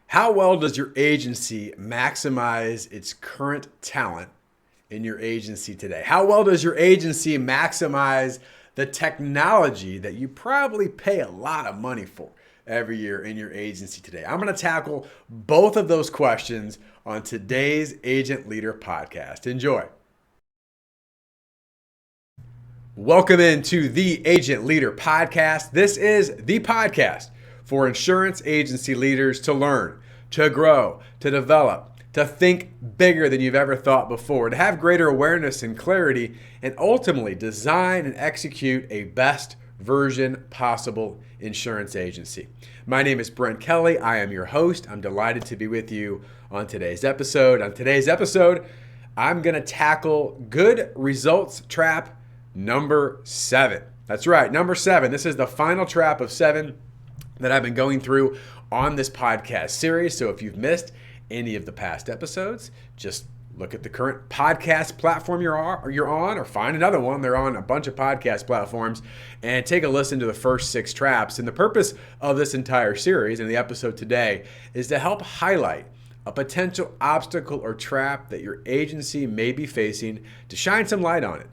How well does your agency maximize its current talent in your agency today? How well does your agency maximize the technology that you probably pay a lot of money for every year in your agency today? I'm going to tackle both of those questions on today's Agent Leader podcast. Enjoy. Welcome into the Agent Leader podcast. This is the podcast for insurance agency leaders to learn, to grow, to develop, to think bigger than you've ever thought before, to have greater awareness and clarity, and ultimately design and execute a best version possible insurance agency. My name is Brent Kelly. I am your host. I'm delighted to be with you on today's episode. On today's episode, I'm going to tackle good results trap number 7. That's right, number 7. This is the final trap of 7 that I've been going through on this podcast series. So if you've missed any of the past episodes, just look at the current podcast platform you're on, or find another one. They're on a bunch of podcast platforms, and take a listen to the first 6 traps. And the purpose of this entire series and the episode today is to help highlight a potential obstacle or trap that your agency may be facing, to shine some light on it.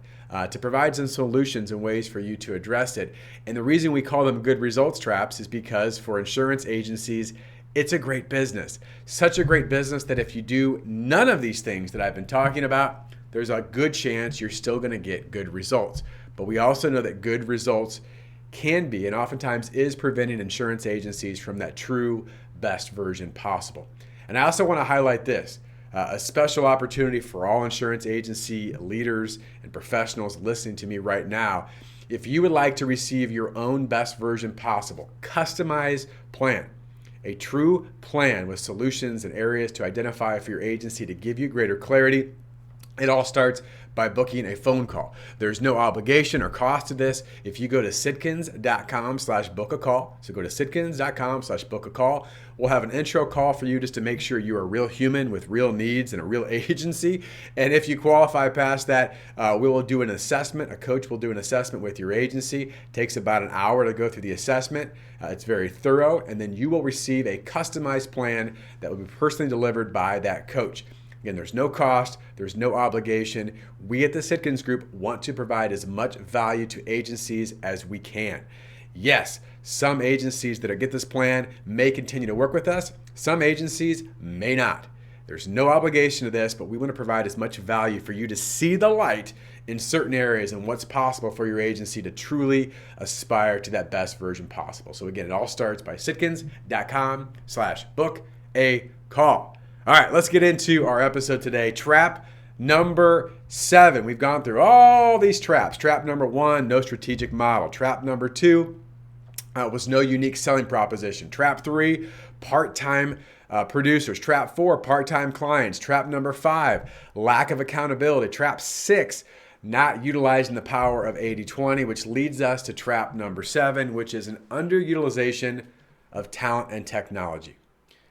To provide some solutions and ways for you to address it. And the reason we call them good results traps is because for insurance agencies, it's a great business. Such a great business that if you do none of these things that I've been talking about, there's a good chance you're still going to get good results. But we also know that good results can be, and oftentimes is, preventing insurance agencies from that true best version possible. And I also want to highlight this. A special opportunity for all insurance agency leaders and professionals listening to me right now. If you would like to receive your own best version possible, customized plan, a true plan with solutions and areas to identify for your agency to give you greater clarity, it all starts by booking a phone call. There's no obligation or cost to this. If you go to sitkins.com/book a call, so go to sitkins.com/book a call, we'll have an intro call for you just to make sure you're a real human with real needs and a real agency. And if you qualify past that, we will do an assessment. A coach will do an assessment with your agency. It takes about an hour to go through the assessment. It's very thorough, and then you will receive a customized plan that will be personally delivered by that coach. Again, there's no cost, there's no obligation. We at the Sitkins Group want to provide as much value to agencies as we can. Yes, some agencies that get this plan may continue to work with us. Some agencies may not. There's no obligation to this, but we want to provide as much value for you to see the light in certain areas and what's possible for your agency to truly aspire to that best version possible. So again, it all starts by sitkins.com/book a call. All right, let's get into our episode today. Trap number 7. We've gone through all these traps. Trap number 1, no strategic model. Trap number 2 was no unique selling proposition. Trap 3, part-time producers. Trap 4, part-time clients. Trap number 5, lack of accountability. Trap 6, not utilizing the power of 80-20, which leads us to trap number 7, which is an underutilization of talent and technology.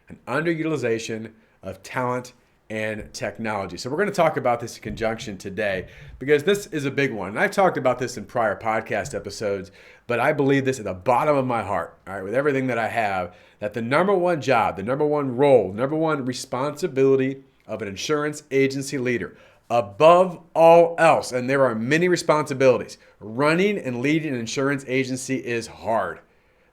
An underutilization of talent and technology. So we're going to talk about this in conjunction today because this is a big one. And I've talked about this in prior podcast episodes, but I believe this at the bottom of my heart, all right, with everything that I have, that the number one job, the number one role, number one responsibility of an insurance agency leader, above all else, and there are many responsibilities, running and leading an insurance agency is hard.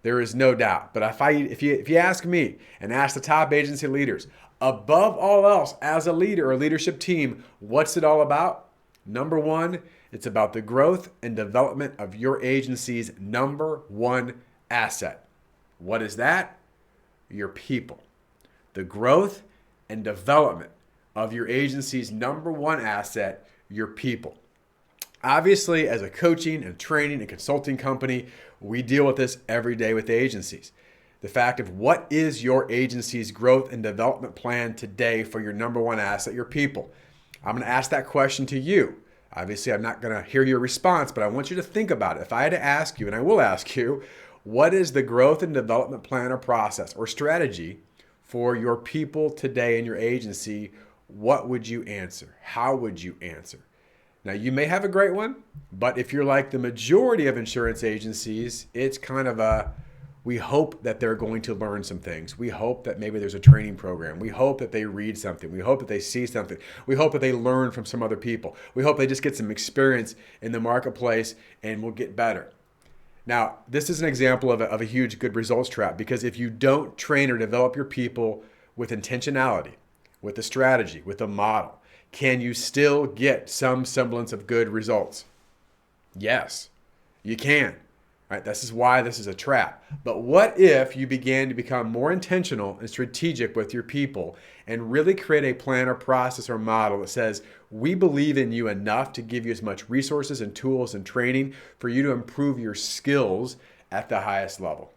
There is no doubt. But if you ask me and ask the top agency leaders, above all else, as a leader or leadership team, what's it all about? Number 1, it's about the growth and development of your agency's number 1 asset. What is that? Your people. The growth and development of your agency's number 1 asset, your people. Obviously, as a coaching and training and consulting company, we deal with this every day with agencies. The fact of what is your agency's growth and development plan today for your number 1 asset, your people. I'm going to ask that question to you. Obviously, I'm not going to hear your response, but I want you to think about it. If I had to ask you, and I will ask you, what is the growth and development plan or process or strategy for your people today in your agency? What would you answer? How would you answer? Now, you may have a great one, but if you're like the majority of insurance agencies, it's kind of a, We hope that they're going to learn some things. We hope that maybe there's a training program. We hope that they read something. We hope that they see something. We hope that they learn from some other people. We hope they just get some experience in the marketplace and will get better. Now, this is an example of a huge good results trap, because if you don't train or develop your people with intentionality, with a strategy, with a model, can you still get some semblance of good results? Yes, you can. Right? This is why this is a trap. But what if you began to become more intentional and strategic with your people and really create a plan or process or model that says, we believe in you enough to give you as much resources and tools and training for you to improve your skills at the highest level?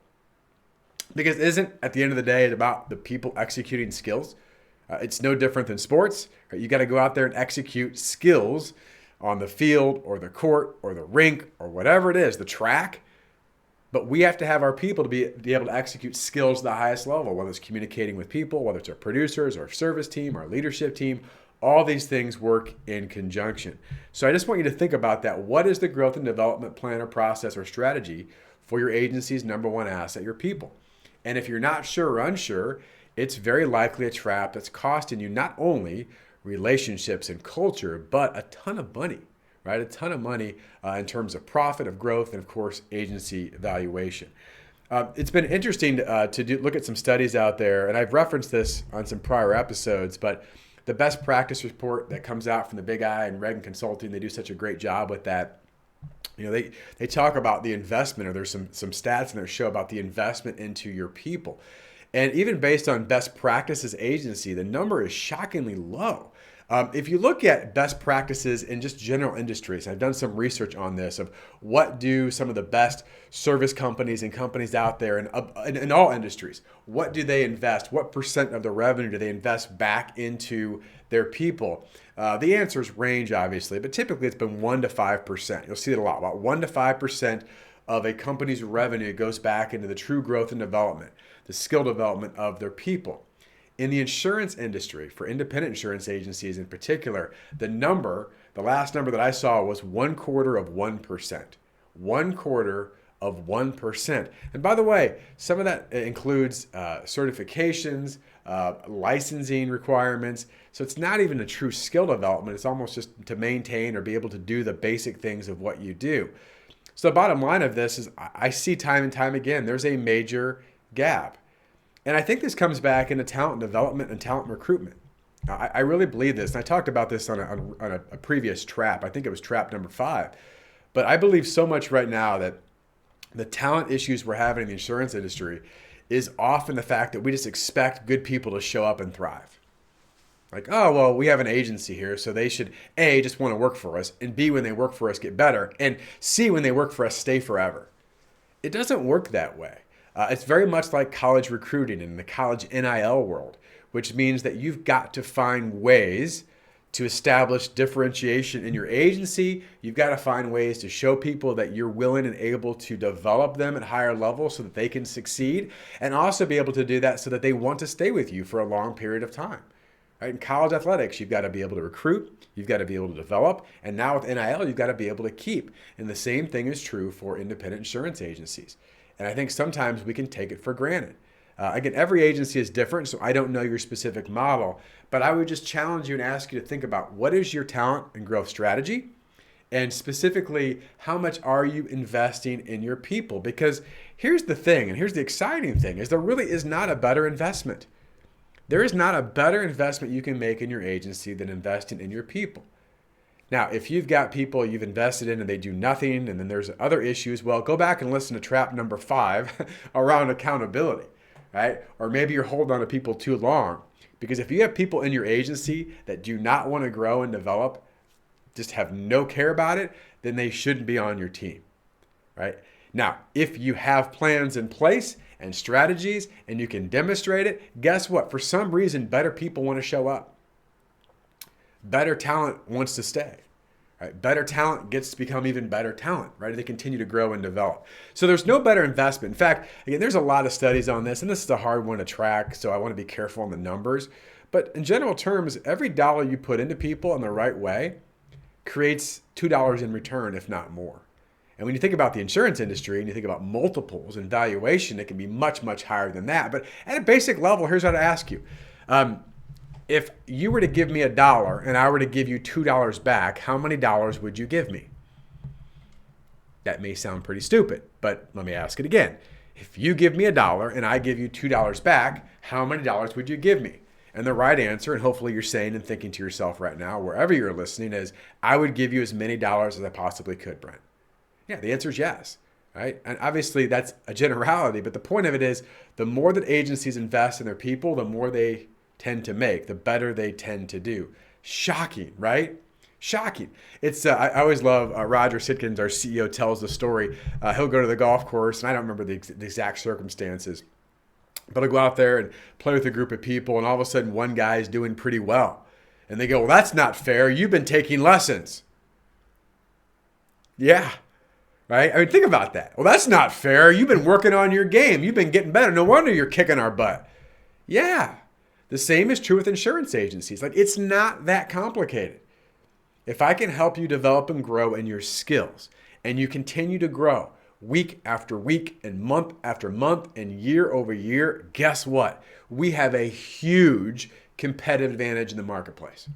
Because isn't, at the end of the day, it about the people executing skills? It's no different than sports. Right? You got to go out there and execute skills on the field or the court or the rink or whatever it is, the track. But we have to have our people to be able to execute skills at the highest level, whether it's communicating with people, whether it's our producers, our service team, our leadership team. All these things work in conjunction. So I just want you to think about that. What is the growth and development plan or process or strategy for your agency's number one asset, your people? And if you're not sure or unsure, it's very likely a trap that's costing you not only relationships and culture, but a ton of money. Right? A ton of money in terms of profit, of growth, and of course, agency valuation. It's been interesting to look at some studies out there, and I've referenced this on some prior episodes, but the best practice report that comes out from the Big I and Reagan Consulting, they do such a great job with that. You know, they talk about the investment, or there's some stats in there show about the investment into your people. And even based on best practices agency, the number is shockingly low. If you look at best practices in just general industries, I've done some research on this of what do some of the best service companies and companies out there in all industries, what do they invest? What percent of the revenue do they invest back into their people? The answers range, obviously, but typically it's been 1% to 5%. You'll see it a lot. About 1% to 5% of a company's revenue goes back into the true growth and development, the skill development of their people. In the insurance industry, for independent insurance agencies in particular, the last number that I saw was 1/4%. 1/4%. And by the way, some of that includes certifications, licensing requirements. So it's not even a true skill development. It's almost just to maintain or be able to do the basic things of what you do. So the bottom line of this is I see time and time again, there's a major gap. And I think this comes back into talent development and talent recruitment. I really believe this. And I talked about this on a previous trap. I think it was trap number 5. But I believe so much right now that the talent issues we're having in the insurance industry is often the fact that we just expect good people to show up and thrive. Like, oh, well, we have an agency here, so they should, A, just want to work for us, and B, when they work for us, get better, and C, when they work for us, stay forever. It doesn't work that way. It's very much like college recruiting in the college NIL world, which means that you've got to find ways to establish differentiation in your agency. You've got to find ways to show people that you're willing and able to develop them at higher levels so that they can succeed, and also be able to do that so that they want to stay with you for a long period of time. Right? In college athletics, you've got to be able to recruit, you've got to be able to develop, and now with NIL, you've got to be able to keep. And the same thing is true for independent insurance agencies. And I think sometimes we can take it for granted. Again, every agency is different, so I don't know your specific model, but I would just challenge you and ask you to think about what is your talent and growth strategy, and specifically, how much are you investing in your people? Because here's the thing, and here's the exciting thing, is there really is not a better investment. There is not a better investment you can make in your agency than investing in your people. Now, if you've got people you've invested in and they do nothing, and then there's other issues, well, go back and listen to trap number 5 around accountability, right? Or maybe you're holding on to people too long. Because if you have people in your agency that do not want to grow and develop, just have no care about it, then they shouldn't be on your team, right? Now, if you have plans in place and strategies and you can demonstrate it, guess what? For some reason, better people want to show up. Better talent wants to stay. Right? Better talent gets to become even better talent, right? They continue to grow and develop. So there's no better investment. In fact, again, there's a lot of studies on this, and this is a hard one to track, so I want to be careful on the numbers. But in general terms, every dollar you put into people in the right way creates $2 in return, if not more. And when you think about the insurance industry and you think about multiples and valuation, it can be much, much higher than that. But at a basic level, here's how to ask you. If you were to give me $1 and I were to give you $2 back, how many dollars would you give me? That may sound pretty stupid, but let me ask it again. If you give me $1 and I give you $2 back, how many dollars would you give me? And the right answer, and hopefully you're saying and thinking to yourself right now, wherever you're listening, is I would give you as many dollars as I possibly could, Brent. Yeah, the answer is yes, right? And obviously that's a generality, but the point of it is the more that agencies invest in their people, the more they tend to make, the better they tend to do. Shocking, right? Shocking. It's I always love Roger Sitkins, our CEO, tells the story. He'll go to the golf course, and I don't remember the exact circumstances, but I'll go out there and play with a group of people, and all of a sudden one guy is doing pretty well. And they go, well, that's not fair. You've been taking lessons. Yeah, right? I mean, think about that. Well, that's not fair. You've been working on your game. You've been getting better. No wonder you're kicking our butt. Yeah, the same is true with insurance agencies. Like, it's not that complicated. If I can help you develop and grow in your skills, and you continue to grow week after week and month after month and year over year, guess what? We have a huge competitive advantage in the marketplace.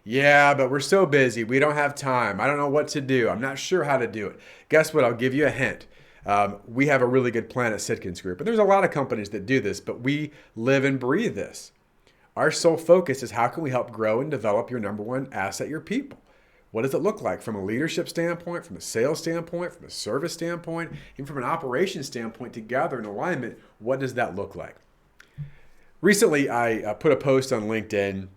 Yeah, but we're so busy. We don't have time. I don't know what to do. I'm not sure how to do it. Guess what? I'll give you a hint. We have a really good plan at Sitkins Group. And there's a lot of companies that do this, but we live and breathe this. Our sole focus is how can we help grow and develop your number one asset, your people? What does it look like from a leadership standpoint, from a sales standpoint, from a service standpoint, even from an operations standpoint, together in alignment? What does that look like? Recently, I put a post on LinkedIn.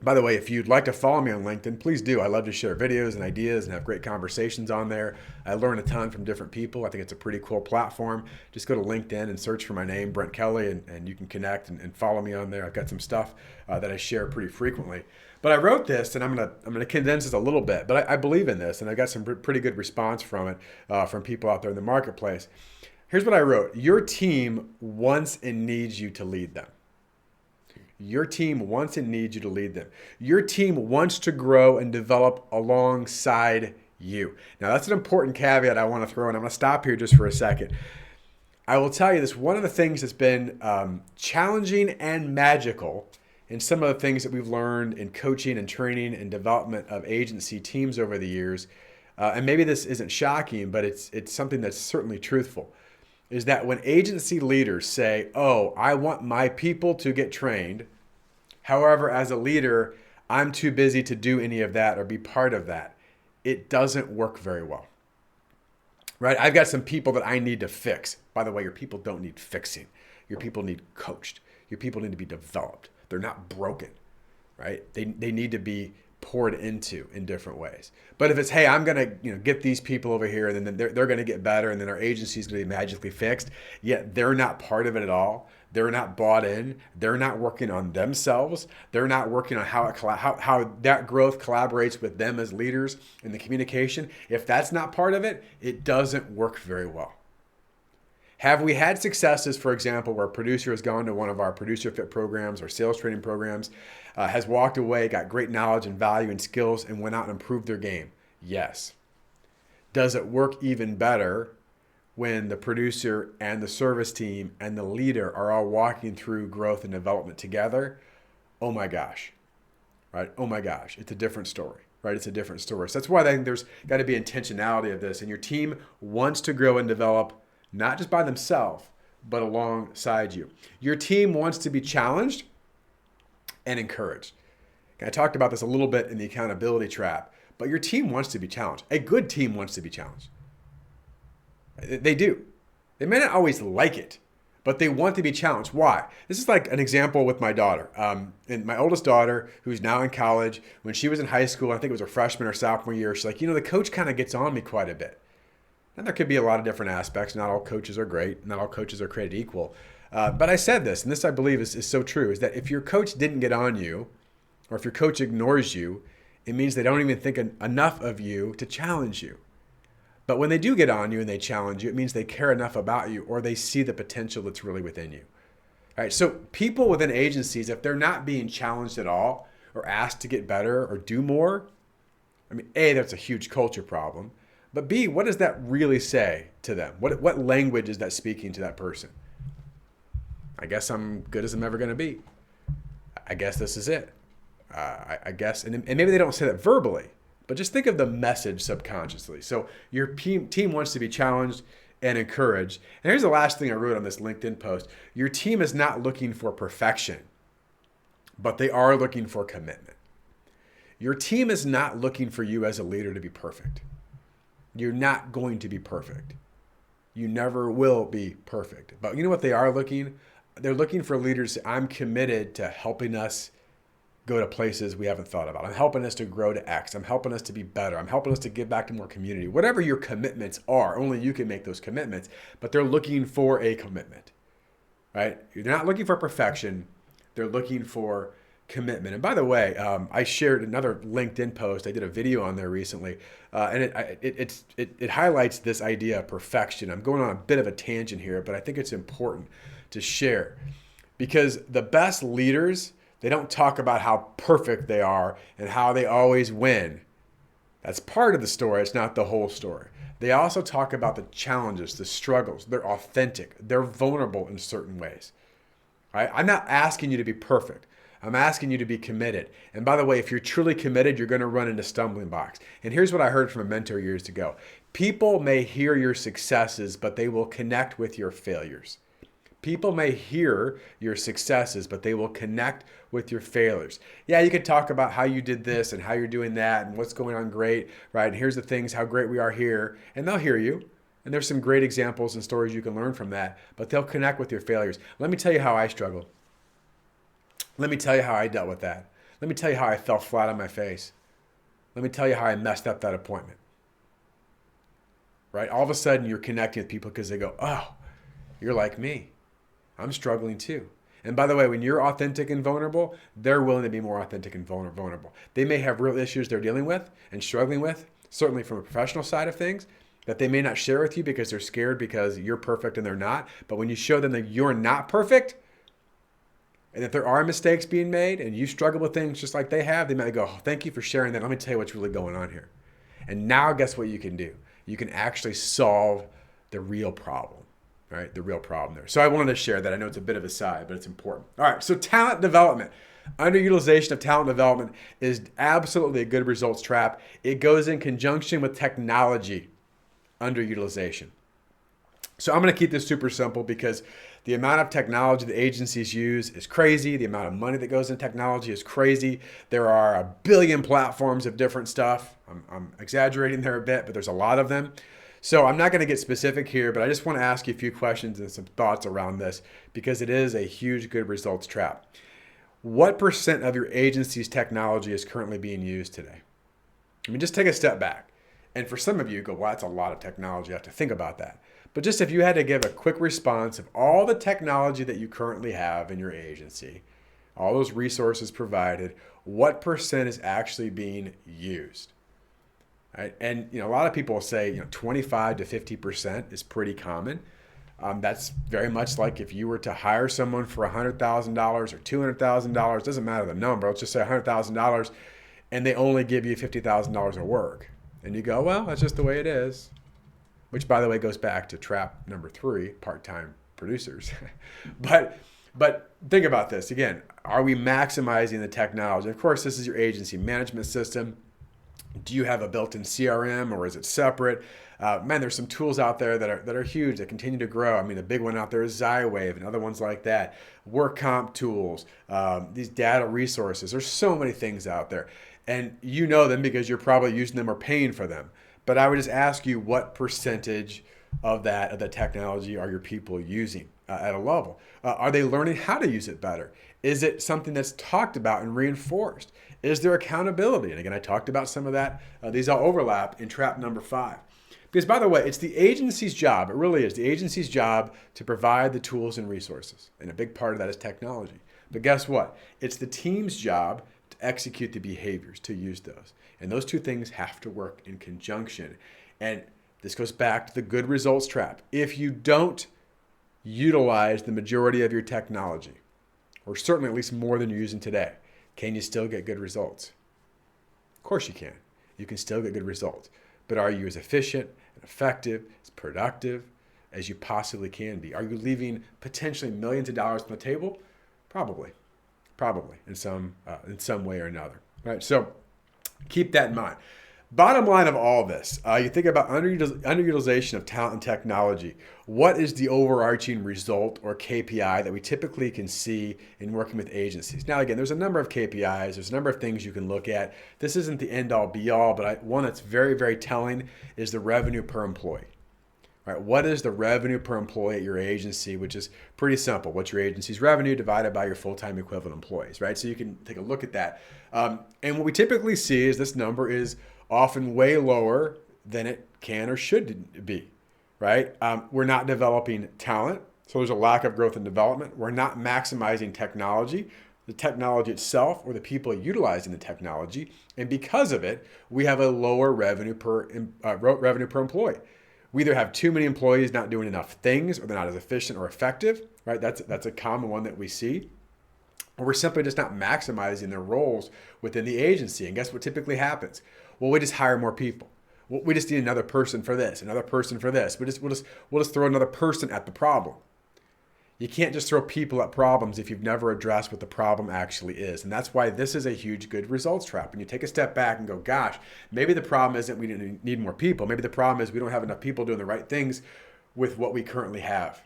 By the way, if you'd like to follow me on LinkedIn, please do. I love to share videos and ideas and have great conversations on there. I learn a ton from different people. I think it's a pretty cool platform. Just go to LinkedIn and search for my name, Brent Kelly, and you can connect and follow me on there. I've got some stuff that I share pretty frequently. But I wrote this, and I'm gonna condense this a little bit, but I believe in this, and I got some pretty good response from it from people out there in the marketplace. Here's what I wrote. Your team wants and needs you to lead them. Your team wants and needs you to lead them. Your team wants to grow and develop alongside you. Now, that's an important caveat I want to throw in. I'm going to stop here just for a second. I will tell you this. One of the things that's been challenging and magical in some of the things that we've learned in coaching and training and development of agency teams over the years, and maybe this isn't shocking, but it's something that's certainly truthful, is that when agency leaders say, oh, I want my people to get trained, however, as a leader, I'm too busy to do any of that or be part of that, it doesn't work very well, right? I've got some people that I need to fix. By the way, your people don't need fixing. Your people need coached. Your people need to be developed. They're not broken, right? They need to be poured into in different ways. But if it's, hey, I'm going to get these people over here and then they're going to get better and then our agency is going to be magically fixed, yet they're not part of it at all. They're not bought in. They're not working on themselves. They're not working on how that growth collaborates with them as leaders in the communication. If that's not part of it, it doesn't work very well. Have we had successes, for example, where a producer has gone to one of our producer fit programs or sales training programs, has walked away, got great knowledge and value and skills, and went out and improved their game? Yes. Does it work even better when the producer and the service team and the leader are all walking through growth and development together? Oh my gosh, right? Oh my gosh, it's a different story, right? It's a different story. So that's why I think there's got to be intentionality of this. And your team wants to grow and develop, not just by themselves, but alongside you. Your team wants to be challenged and encouraged. I talked about this a little bit in the accountability trap, but your team wants to be challenged. A good team wants to be challenged. They do. They may not always like it, but they want to be challenged. Why? This is like an example with my daughter. And my oldest daughter, who's now in college, when she was in high school, I think it was her freshman or sophomore year, she's like, the coach kind of gets on me quite a bit. And there could be a lot of different aspects. Not all coaches are great. Not all coaches are created equal. But I said this, and this I believe is so true, is that if your coach didn't get on you, or if your coach ignores you, it means they don't even think enough of you to challenge you. But when they do get on you and they challenge you, it means they care enough about you or they see the potential that's really within you. All right, so people within agencies, if they're not being challenged at all or asked to get better or do more, I mean, A, that's a huge culture problem. But B, what does that really say to them? What language is that speaking to that person? I guess I'm good as I'm ever going to be. I guess this is it. I guess, and maybe they don't say that verbally, but just think of the message subconsciously. So your team wants to be challenged and encouraged. And here's the last thing I wrote on this LinkedIn post. Your team is not looking for perfection, but they are looking for commitment. Your team is not looking for you as a leader to be perfect. You're not going to be perfect. You never will be perfect. But you know what they are looking? They're looking for leaders. I'm committed to helping us go to places we haven't thought about. I'm helping us to grow to X. I'm helping us to be better. I'm helping us to give back to more community. Whatever your commitments are, only you can make those commitments, but they're looking for a commitment, right? You're not looking for perfection. They're looking for commitment. And by the way, I shared another LinkedIn post. I did a video on there recently, and it highlights this idea of perfection. I'm going on a bit of a tangent here, but I think it's important to share because the best leaders, they don't talk about how perfect they are and how they always win. That's part of the story. It's not the whole story. They also talk about the challenges, the struggles. They're authentic. They're vulnerable in certain ways. Right? I'm not asking you to be perfect. I'm asking you to be committed. And by the way, if you're truly committed, you're going to run into stumbling blocks. And here's what I heard from a mentor years ago. People may hear your successes, but they will connect with your failures. People may hear your successes, but they will connect with your failures. Yeah, you could talk about how you did this and how you're doing that and what's going on great, right? And here's the things, how great we are here. And they'll hear you. And there's some great examples and stories you can learn from that, but they'll connect with your failures. Let me tell you how I struggled. Let me tell you how I dealt with that. Let me tell you how I fell flat on my face. Let me tell you how I messed up that appointment. Right? All of a sudden, you're connecting with people because they go, oh, you're like me. I'm struggling too. And by the way, when you're authentic and vulnerable, they're willing to be more authentic and vulnerable. They may have real issues they're dealing with and struggling with, certainly from a professional side of things, that they may not share with you because they're scared because you're perfect and they're not. But when you show them that you're not perfect, and that there are mistakes being made and you struggle with things just like they have, they might go, oh, thank you for sharing that. Let me tell you what's really going on here. And now guess what you can do? You can actually solve the real problem, right? The real problem there. So I wanted to share that. I know it's a bit of a side, but it's important. All right, so talent development. Underutilization of talent development is absolutely a good results trap. It goes in conjunction with technology underutilization. So I'm going to keep this super simple because the amount of technology the agencies use is crazy. The amount of money that goes in technology is crazy. There are a billion platforms of different stuff. I'm exaggerating there a bit, but there's a lot of them. So I'm not going to get specific here, but I just want to ask you a few questions and some thoughts around this because it is a huge good results trap. What % of your agency's technology is currently being used today? I mean, just take a step back. And for some of you, go, well, that's a lot of technology. I have to think about that. But just if you had to give a quick response of all the technology that you currently have in your agency, all those resources provided, what % is actually being used? Right? And a lot of people say 25 to 50% is pretty common. That's very much like if you were to hire someone for $100,000 or $200,000, doesn't matter the number, let's just say $100,000, and they only give you $50,000 of work. And you go, well, that's just the way it is. Which, by the way, goes back to trap number 3, part-time producers. But think about this. Again, are we maximizing the technology? Of course, this is your agency management system. Do you have a built-in CRM or is it separate? Man, there's some tools out there that are huge, that continue to grow. I mean, the big one out there is Zywave and other ones like that. Work comp tools, these data resources. There's so many things out there. And you know them because you're probably using them or paying for them. But I would just ask you, what percentage of the technology are your people using at a level? Are they learning how to use it better? Is it something that's talked about and reinforced? Is there accountability? And again, I talked about some of that. These all overlap in trap number 5. Because by the way, it's the agency's job, it really is the agency's job to provide the tools and resources. And a big part of that is technology. But guess what? It's the team's job to execute the behaviors, to use those. And those two things have to work in conjunction. And this goes back to the good results trap. If you don't utilize the majority of your technology, or certainly at least more than you're using today, can you still get good results? Of course you can. You can still get good results. but are you as efficient and effective, as productive as you possibly can be? Are you leaving potentially millions of dollars on the table? Probably in some way or another, right? So keep that in mind. Bottom line of all this, you think about underutilization of talent and technology. What is the overarching result or KPI that we typically can see in working with agencies? Now, again, there's a number of KPIs. There's a number of things you can look at. This isn't the end-all, be-all, but one that's very, very telling is the revenue per employee. Right? What is the revenue per employee at your agency, which is pretty simple. What's your agency's revenue divided by your full-time equivalent employees, right? So you can take a look at that. And what we typically see is this number is often way lower than it can or should be, right? We're not developing talent, so there's a lack of growth and development. We're not maximizing technology, the technology itself, or the people utilizing the technology. And because of it, we have a lower revenue per employee. We either have too many employees not doing enough things, or they're not as efficient or effective, right? That's a common one that we see. Or we're simply just not maximizing their roles within the agency. And guess what typically happens? Well, we just hire more people. We just need another person for this, another person for this. We'll just throw another person at the problem. You can't just throw people at problems if you've never addressed what the problem actually is. And that's why this is a huge good results trap. And you take a step back and go, gosh, maybe the problem isn't we need more people. Maybe the problem is we don't have enough people doing the right things with what we currently have.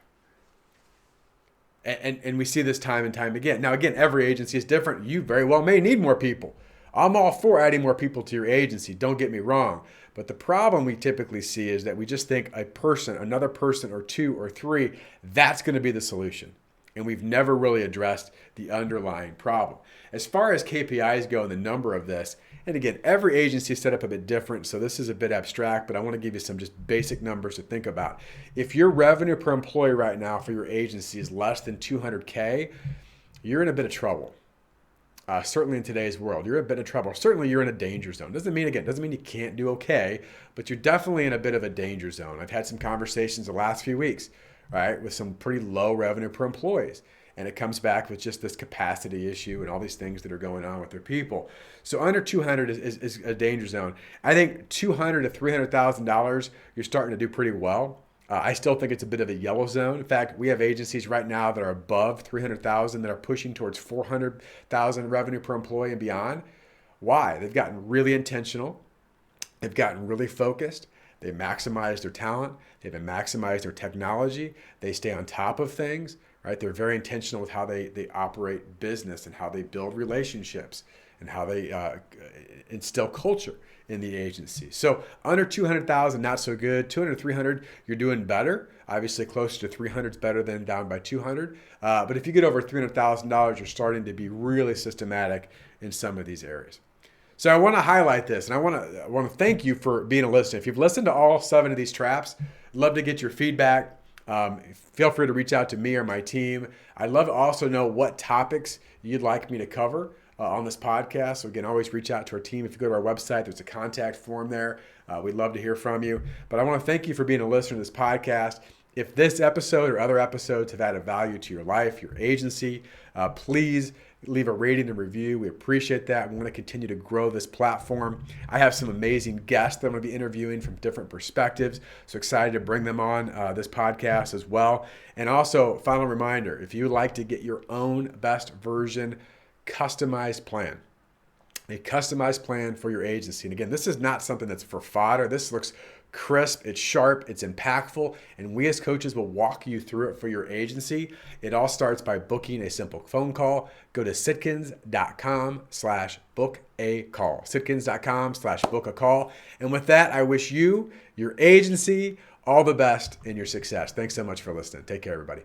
And we see this time and time again. Now, again, every agency is different. You very well may need more people. I'm all for adding more people to your agency. Don't get me wrong. But the problem we typically see is that we just think a person, another person or two or three, that's going to be the solution. And we've never really addressed the underlying problem. As far as KPIs go and the number of this, and again, every agency is set up a bit different, so this is a bit abstract, but I want to give you some just basic numbers to think about. If your revenue per employee right now for your agency is less than $200K, you're in a bit of trouble. Certainly in today's world, you're in a bit of trouble. Certainly you're in a danger zone. Doesn't mean you can't do okay, but you're definitely in a bit of a danger zone. I've had some conversations the last few weeks, right, with some pretty low revenue per employees. And it comes back with just this capacity issue and all these things that are going on with their people. So under 200 is a danger zone. I think $200,000 to $300,000, you're starting to do pretty well. I still think it's a bit of a yellow zone. In fact, we have agencies right now that are above 300,000 that are pushing towards 400,000 revenue per employee and beyond. Why? They've gotten really intentional. They've gotten really focused. They maximize their talent. They've maximized their technology. They stay on top of things, right? They're very intentional with how they operate business and how they build relationships and how they instill culture in the agency. So under 200,000, not so good. 200 to 300, you're doing better. Obviously, closer to 300 is better than down by 200. But if you get over $300,000, you're starting to be really systematic in some of these areas. So I want to highlight this, and I want to thank you for being a listener. If you've listened to all 7 of these traps, I'd love to get your feedback. Feel free to reach out to me or my team. I'd love to also know what topics you'd like me to cover on this podcast. So again, always reach out to our team. If you go to our website, there's a contact form there. We'd love to hear from you. But I want to thank you for being a listener to this podcast. If this episode or other episodes have added value to your life, your agency, please leave a rating and review. We appreciate that. We want to continue to grow this platform. I have some amazing guests that I'm going to be interviewing from different perspectives. So excited to bring them on this podcast as well. And also, final reminder, if you would like to get your own best version customized plan, a customized plan for your agency. And again, this is not something that's for fodder. This looks crisp, it's sharp, it's impactful, and we as coaches will walk you through it for your agency. It all starts by booking a simple phone call. Go to sitkins.com/book a call. sitkins.com/book a call. And with that, I wish you, your agency, all the best in your success. Thanks so much for listening. Take care, everybody.